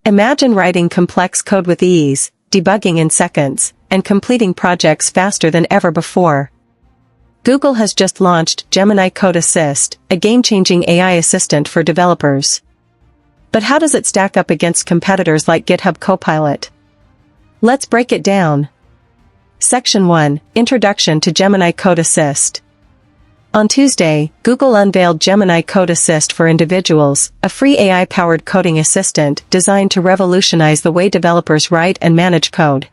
Imagine writing complex code with ease, debugging in seconds, and completing projects faster than ever before. Google has just launched Gemini Code Assist, a game-changing AI assistant for developers. But how does it stack up against competitors like GitHub Copilot? Let's break it down. Section 1, Introduction to Gemini Code Assist. On Tuesday, Google unveiled Gemini Code Assist for Individuals, a free AI-powered coding assistant designed to revolutionize the way developers write and manage code.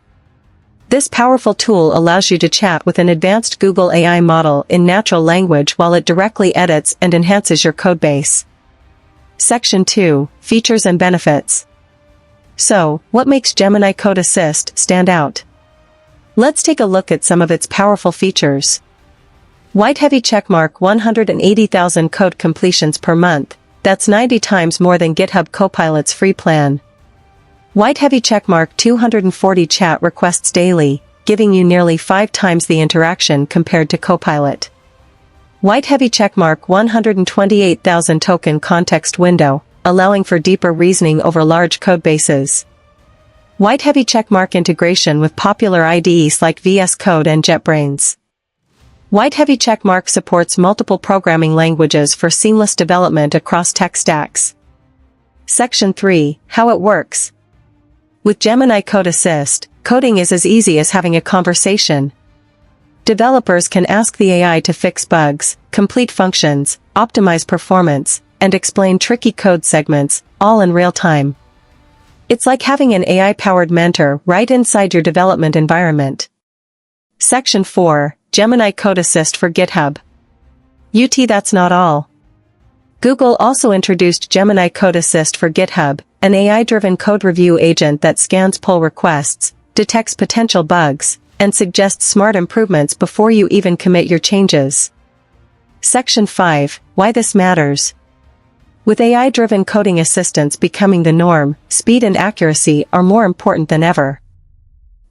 This powerful tool allows you to chat with an advanced Google AI model in natural language while it directly edits and enhances your codebase. Section 2, Features and Benefits. So, what makes Gemini Code Assist stand out? Let's take a look at some of its powerful features. White heavy checkmark 180,000 code completions per month, that's 90 times more than GitHub Copilot's free plan. White heavy checkmark 240 chat requests daily, giving you nearly 5 times the interaction compared to Copilot. White heavy checkmark 128,000 token context window, allowing for deeper reasoning over large codebases. White heavy checkmark integration with popular IDEs like VS Code and JetBrains. White heavy checkmark supports multiple programming languages for seamless development across tech stacks. Section 3, How it works. With Gemini Code Assist, coding is as easy as having a conversation. Developers can ask the AI to fix bugs, complete functions, optimize performance, and explain tricky code segments, all in real time. It's like having an AI-powered mentor right inside your development environment. Section 4, Gemini Code Assist for GitHub. That's not all. Google also introduced Gemini Code Assist for GitHub, an AI-driven code review agent that scans pull requests, detects potential bugs, and suggests smart improvements before you even commit your changes. Section 5, Why this matters. With AI-driven coding assistants becoming the norm, speed and accuracy are more important than ever.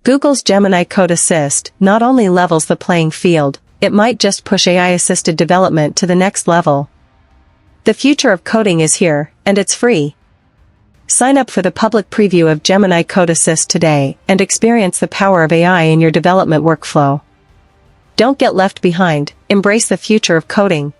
Google's Gemini Code Assist not only levels the playing field, it might just push AI-assisted development to the next level. The future of coding is here, and it's free. Sign up for the public preview of Gemini Code Assist today and experience the power of AI in your development workflow. Don't get left behind, embrace the future of coding.